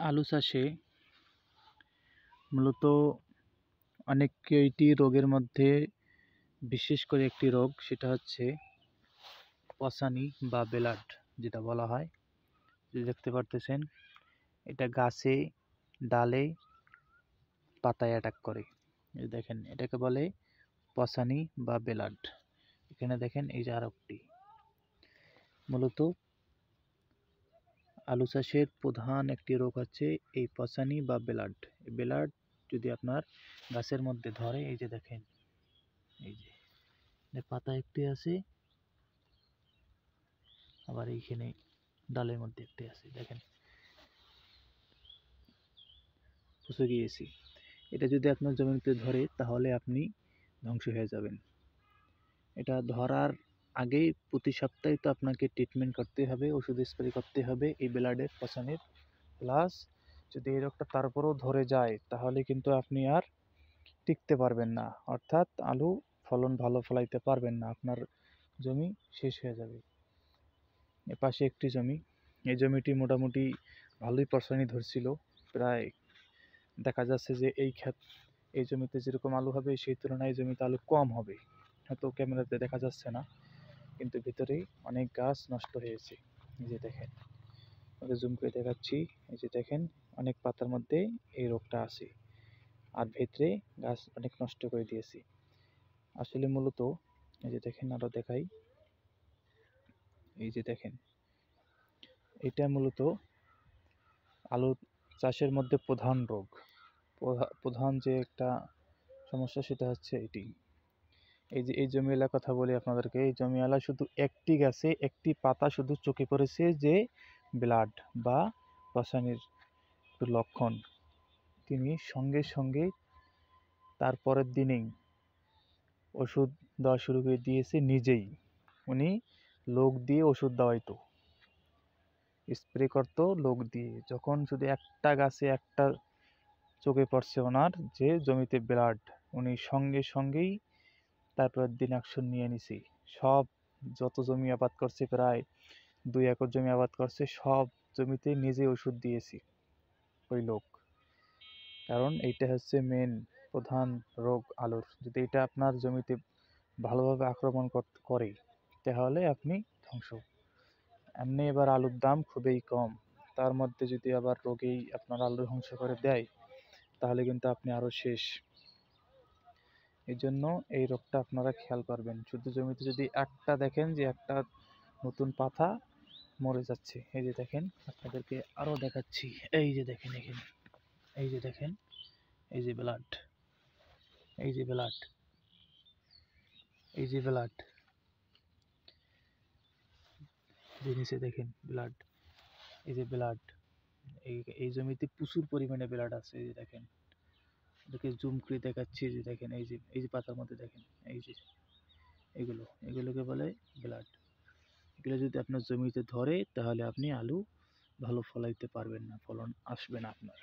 আলু চাষে মূলত অনেকটি রোগের মধ্যে বিশেষ করে একটি রোগ, সেটা হচ্ছে পচানি বা বেলাট যেটা বলা হয়। যে দেখতে পারতেছেন, এটা গাছে, ডালে, পাতায় অ্যাটাক করে। এই দেখেন, এটাকে বলে পচানি বা বেলাট। এখানে দেখেন, এই যে আরেকটি। মূলত আলু চাষের প্রধান একটি রোগ হচ্ছে এই পচানি বা বেলাট। এই বেলাট যদি আপনার গাছের মধ্যে ধরে, এই যে দেখেন, এই যে পাতা একটি আছে, আবার এইখানে ডালের মধ্যে একটি আছে, দেখেন পচে গিয়েছি। এটা যদি আপনার জমিতে ধরে, তাহলে আপনি ধ্বংস হয়ে যাবেন। এটা ধরার আগেই প্রতি সপ্তাহে তো আপনাকে ট্রিটমেন্ট করতে হবে, ওষুধ স্প্রে করতে হবে এই বেলাডের পচানির। প্লাস যদি এই রোগটা তারপরেও ধরে যায়, তাহলে কিন্তু আপনি আর টিকতে পারবেন না, অর্থাৎ আলু ফলন ভালো ফলাইতে পারবেন না, আপনার জমি শেষ হয়ে যাবে। এপাশে একটি জমি, এই জমিটি মোটামুটি ভালোই পচনি ধরছিল। প্রায় দেখা যাচ্ছে যে এই জমিতে যেরকম আলু হবে, সেই তুলনায় জমিতে আলু কম হবে, হয়তো ক্যামেরাতে দেখা যাচ্ছে না, কিন্তু ভিতরে অনেক গাছ নষ্ট হয়েছে। এই যে দেখেন, ওকে জুম করে দেখাচ্ছি, এই যে দেখেন অনেক পাতার মধ্যে এই রোগটা আছে, আর ভেতরে গাছ অনেক নষ্ট করে দিয়েছে। আসলে মূলত এই যে দেখেন, আরো দেখাই, এই যে দেখেন, এটা মূলত আলু চাষের মধ্যে প্রধান রোগ, প্রধান যে একটা সমস্যা, সেটা হচ্ছে এটি। এই যে এই জমিওয়ালার কথা বলি আপনাদেরকে, এই জমিওয়ালা শুধু একটি গাছে একটি পাতা শুধু চোখে পড়েছে যে ব্লাড বা পচানির লক্ষণ, তিনি সঙ্গে সঙ্গে তার পরের দিনেই ওষুধ দেওয়া শুরু করে দিয়েছে নিজেই। উনি লোক দিয়ে ওষুধ দেওয়াইতো, স্প্রে করতো লোক দিয়ে। যখন শুধু একটা গাছে একটা চোখে পড়ছে ওনার যে জমিতে ব্লাড, উনি সঙ্গে সঙ্গেই তারপরের দিন অ্যাকশন নিয়ে নিছি। সব যত জমি আবাদ করছে, প্রায় 2 একর জমি আবাদ করছে, সব জমিতে নিজে ওষুধ দিয়েছি ওই লোক। কারণ এইটা হচ্ছে মেন প্রধান রোগ আলুর। যদি এটা আপনার জমিতে ভালোভাবে আক্রমণ করে, তাহলে আপনি ধ্বংস। এমনি এবার আলুর দাম খুবই কম, তার মধ্যে যদি আবার রোগেই আপনার আলু ধ্বংস করে দেয়, তাহলে কিন্তু আপনি আরো শেষ। এই জন্য এই রোগটা আপনারা খেয়াল করবেন। শুধু জমিতে যদি একটা দেখেন যে একটা নতুন পাতা মরে যাচ্ছে, এই যে দেখেন, আপনাদেরকে আরো দেখাচ্ছি, এই যে দেখেন এখানে, এই যে দেখেন, এই যে ব্লাড, এই যে ব্লাড, এই যে ব্লাড, নিচে দেখেন ব্লাড, এই যে ব্লাড। এই জমিতে প্রচুর পরিমাণে ব্লাড আছে, এই যে দেখেন, এটাকে জুম করে দেখাচ্ছি, যে দেখেন, এই যে পাতার মধ্যে দেখেন, এই যে এগুলোকে বলে ব্লাড। এগুলো যদি আপনার জমিতে ধরে, তাহলে আপনি আলু ভালো ফলাইতে পারবেন না, ফলন আসবে না আপনার।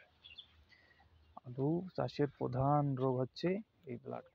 আলু চাষের প্রধান রোগ হচ্ছে এই ব্লাড।